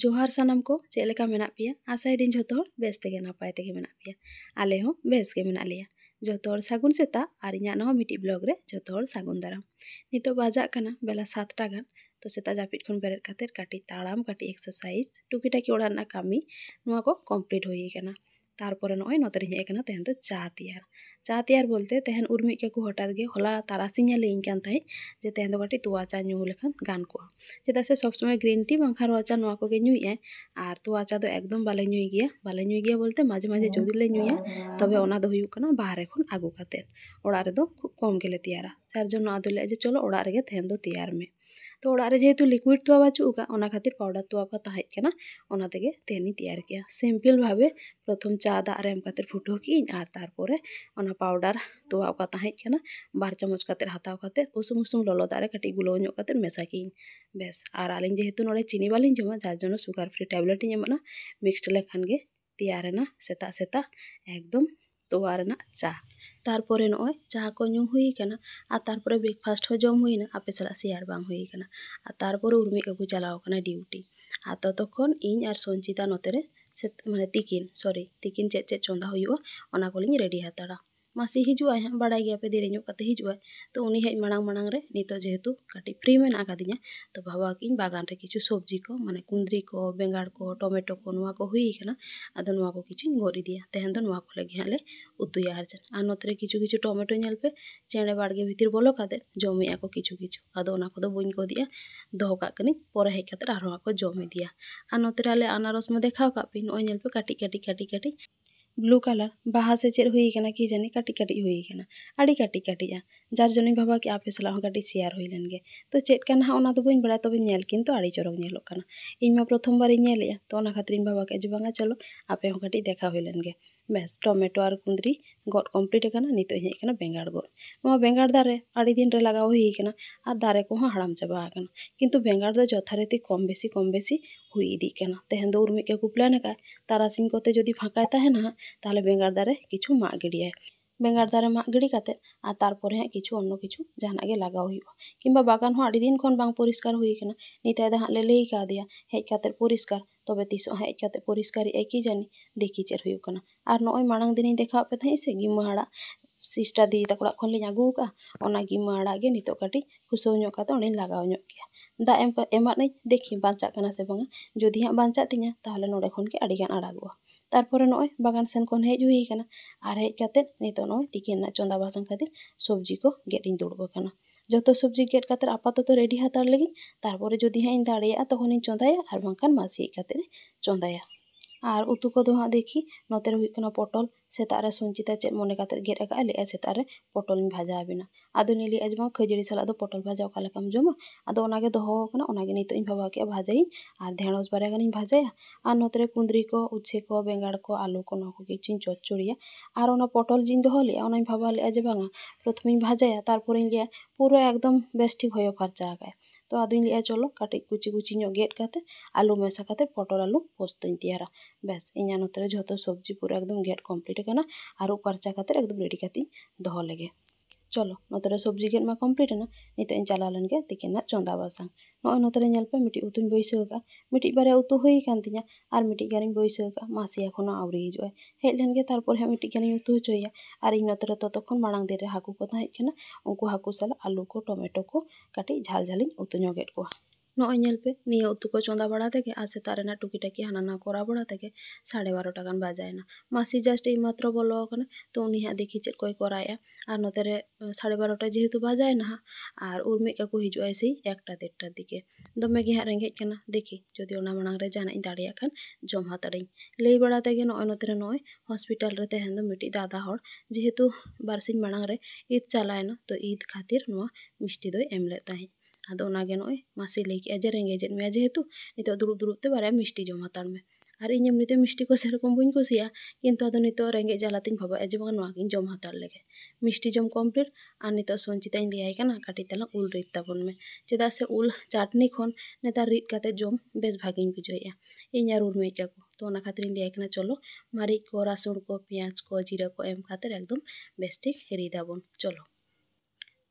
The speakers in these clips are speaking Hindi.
जोहार सानाम को चेक लेका मेनाक पेया आशा दिन झोतो हर बेस तेगे नापाय तेगे मेनाक पेया आले हो बेस के मेनाक लेया झोतो हर सागुन सेता आर इᱧᱟᱜ नवा मिटी ब्लॉग रे झोतो हर सागुन दाराम नितो बाजा कना बेला 7 टा गान तो सेता जापिट खन बेरेद खातिर काटी ताड़ाम काटी एक्सरसाइज टुकी टाकी ओड़ा रना कामी नवा को कंप्लीट होई कना तारपरे नय नोतरे हेज कना तेहन तो चा तैयार बोलते तेहन उर्मी के को हटात गे होला तारासिंग लेइन कान ताहे जे तेहन दो काटी तोवा चा न्यू लेखान गान को चेदा से सब समय ग्रीन टी बांखा रोआ चा नवा को गे न्यूए आर तोवा चा दो एकदम बाले न्यूई गया बोलते माझे माझे जदि ले न्यूया तबे ओना दो हुयुग कना बाहरे खन आगु काते ओड़ा रे दो खूब कम गेले तैयारा चार जन आदो ले जे चलो ओड़ा रे गे तेहन दो तैयार में तो ओड़ा रे जेहेतु लिक्विड तोवा बाचुगा ओना खातिर पाउडर तोवा को ताहे कना ओना तेगे तेहनी तैयार किया सिंपल भावे प्रथम चा दा रे एम खातिर फुटो की आर तारपरे ओना पाउडर तोवा को ताहे कना बार चामच खातिर हताव खातिर उसुम उसुम ललो दा रे काटी गुलो ᱧᱚᱜ खातिर मेसा की बेस आर आलिन जेहेतु नोडे चीनी बालिन जमा जार जनो सुगार फ्री टैबलेट इन एमना मिक्सड लेखान गे तैयार ना सेता सेता एकदम तोवा रेना चा तारपरे नय चा को ᱧᱩ हुई कना आ तारपरे ब्रेकफास्ट हो जम हुईना आपे सला शेयर बांग हुई कना आ तारपरे उर्मी को चलाव कना ड्यूटी आ ततक्षण इन आर संचिता नोतेरे माने तिकिन चेक चंदा हुआ ओना कोलिन रेडी हताड़ा मासी हिजुआ हाँ बड़ाई गया पे देरी कते हिजुआ तो उनी हेज मांग मांग रे नितो जेहेतु काटी फ्री में आकादिया तो भावा कि बागान रे किछु सब्जी को माने कुंद्री को बेंगाड़ को टमेटो को नवा को हुई कना आदो नवा को किछु गोर इदिया तेहन दो नवा को लगे हाले उतुया हरजन आ नोतरे किछु किछु टमेटो नेल पे चेड़े बाड़गे भीतर बोलो काते जमिया को किछु किछु आदो ओना को दो बइन को दिया दोहो का कनी परे हेज काते आरो को जम इदिया आ नोतरे आले अनारस में देखाव का पे नय नेल पे काटी काटी ब्लू कलर बाहा से चेक हुई कना कि जानी काटी काटी हुई कना आड़ी काटी काटिया जार जनी भावा कि आपे सला काटी शेयर हुई लेनगे तो चेक कना ओना दो बइन बड़ा तबे नेल किंतु आड़ी चरक नेलो कना इन मा प्रथम बार इन नेलेया तो ओना खातिर इन भावा के जे बांगा चलो आपे हो काटी देखा हुई लेनगे बेस टमेटो और कुंद्री गड कंप्लीट कना नितो हेज कना बेंगाड़ गड नवा बेंगाड़ दारे आड़ी दिन रे लगाव हुई कना आर दारे को हाड़ाम चाबा कना किंतु बेंगाड़ दो यथारीति कम बेसी हुई इदी कना तेहन दो उर्मी के प्लान का तारासिंग कोते जदि फाँका तहना ताहले बेंगाड़ दारे किछु माग गिड़िया बेंगाड़ दारे माग गिड़ी काते आ तारपरे हाँ किछु अन्य किछु जहाना गे लगाव हुआ किंबा बागान हो आड़ी दिन खन बांग परिष्कार हुई कना निते दा हाँ ले लई का दिया हेज काते परिष्कार तबे तिसो हेज काते परिष्कार की जानी देखी चेर हुई कना आर नय मांग दिन देखा पे थे से गिमाड़ा सिस्टर दी तकड़ा खन लिंग आगू का ओना गिमाड़ा गे नितो काटी खुसो ᱧᱚᱜ काते ओने लगाव ᱧᱚᱜ किया दा एमा नहीं देखी बांचा कना से बांगा जदि हाँ बांचा तिया ताहले नोडे खन के आड़ी गान आड़ागोआ तारपरे नय बागान सेन खन हेज हुई कना आर हेज काते नितो नय तिकिन ना चंदा बासंग खातिर सब्जी को गेट इन दुड़ब कना जतो सब्जी गेट काते आपातत रेडी हातार लगी तारपरे जदि हाँ इन दाड़िया तखन इन चंदाया आर बांखान मासी हेज काते चंदाया आर उतु को दो हाँ देखी नोते हुई कना पटल सेता रे संचिता चेक मने काते गेट अका ले सेता रे पटल भाजा बिना आदो नी ले अजमा खजड़ी साला दो पटल भाजा का लेकाम जमा आदो ओनागे दोहो कना ओनागे नितो इन भावा के भाजाई आर ढेणस बारे गानी भाजाया आर नोते कुंद्री को उच्छे को बेंगाड़ को आलू को नको किचिन चचड़िया आर ओना पटल जिन दोहो ले ओना भावा ले जे बांगा प्रथम भाजाया तारपरे ले पूरा एकदम बेस ठीक होयो फरचा का तो आदो ले चलो काटी कुची कुची ᱧᱚᱜ गेट काते आलू मेसा काते पटल आलू पोस्तो इन तैयारा बेस इना नोतरे झोतो सब्जी पूरा एकदम गेट कंप्लीट कना आरो परचा खातिर एकदम रेडी काती दोहो लेगे चलो नोतरे सब्जी गेट मा कंप्लीट ना नितो इन चला लेनगे तिकिन ना चंदा बासंग नय नोतरे नेल पे मिटी उतुन बैसो का मिटी बारे उतु हुई कान तिया आर मिटी गानी बैसो का मासी एखोनो आवरी हिजुआ हेज लेनगे तारपर हे मिटी गानी उतु होचोया आर इन नोतरे ततखन मांग दिन रे हाकु को ताहे कना उनको हाकु साला आलू को टमेटो को काटी झाल झालिन उतु ᱧᱚᱜᱮᱫ को नय नेल पे निया उतु को चंदा बड़ा तेगे आ सेता रेना टुकी टाकी हाना ना करा बड़ा तेगे 12:30 गान बाजायना मासी जस्ट ई मात्र बोलो कना तो उनी हाँ देखी चेक कोई कराया आर नोतेरे 12:30 जेहेतु बाजायना आर उर्मी का को हिजुआ से 1:30 दिके दमे गे हाँ रेंगेज कना देखी जदि ओना मांग रे जाना इन दाड़िया खान जम हाताड़िन लई बड़ा तेगे नय नोतेरे नय हॉस्पिटल रे तेहन दो मिटी दादा हर जेहेतु बारसिन मांग रे ईद चलायना तो ईद खातिर नोआ मिष्टि दोय एम ले ताहे आदो ओनागे नय मासी लई के जे रेंगेजेद मेया जेहेतु नितो दुरुब दुरुब ते बारे मिष्टि जम हाताड़ में आर इन एमनिते मिष्टि को सेरकम बइन कुसिया किंतु आदो नितो रेंगे जालातिन भाबा जे बांगा नोआ गिन जम हाताड़ लेगे मिष्टि जम कंप्लीट आर नितो संचिता इन लियाय कना काटी तला उल रिद ताबन में चेदा से उल चाटनी खन नेतार रिद काते जम बेस भागिन बुझाइया इन आर उर्मी का को तो ओना खातिर इन लियाय कना चलो मारिच को रासुन को पेंयाज को जीरा को एम खातिर एकदम बेस ठीक रिदाबन चलो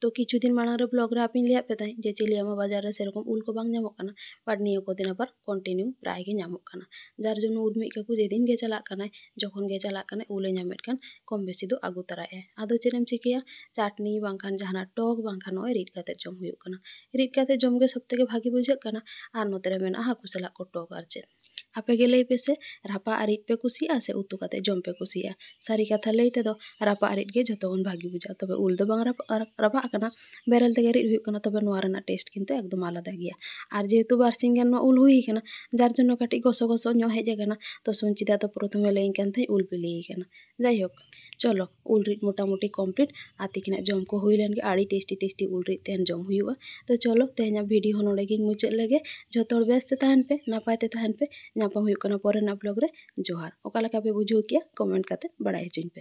तो किछु दिन मांग रे ब्लॉग रे आपी लिया पे ताई जे चिलियामा बाजार रे सेरकम उल को बांग नामोग काना बाट निया को दिन पर कंटिन्यू प्राय गे नामोग काना जार जोनो उर्मी काकू जेदिन गे चला काना जखन गे चला काना उले नामेट कान कम बेसी दो आगु तराए आदो चेरम चिकिया चाटनी बांखान जहाना टक बांखान नय रिद काते जम हुयुग काना रिद काते जम गे सबथेके भागी बुझाग काना आर नोते रे मेना हाकु साला को टक आर चेद आपे गे लई पे से रापा आरिद पे कुसिया से उतु काते जम पे कुसिया सारी कथा लई ते दो रापा आरिद गे जतो खन भागी बुझा तबे उल दो बांग रापा काना बेरल तेगे रिद हुयुग काना तबे नोआ रेना टेस्ट किन्तु एकदम आलादा गिया आर जेहेतु बारसिंग गान उल हुई काना जार जोन्नो काटी गसो गसो ᱧᱚ हेज काना तो संचिता तो प्रथमे लई कान थाई उल पे लई काना जाई होक चलो उल रिद मोटामुटी कमप्लीट आतिकिना जम को हुई लेन गे आड़ी टेस्टी उल रिद तेन जम हुयुआ तो चलो तेहना वीडियो हो नोडे गिन मुचाद लेगे जतो हर बेस ते तहन पे नापाय ते तहन पे नापा हुयुग काना परे ना ब्लॉग रे जोहार ओका लेका पे बुझाव किया कमेंट काते बड़ाय हचुኝ पे।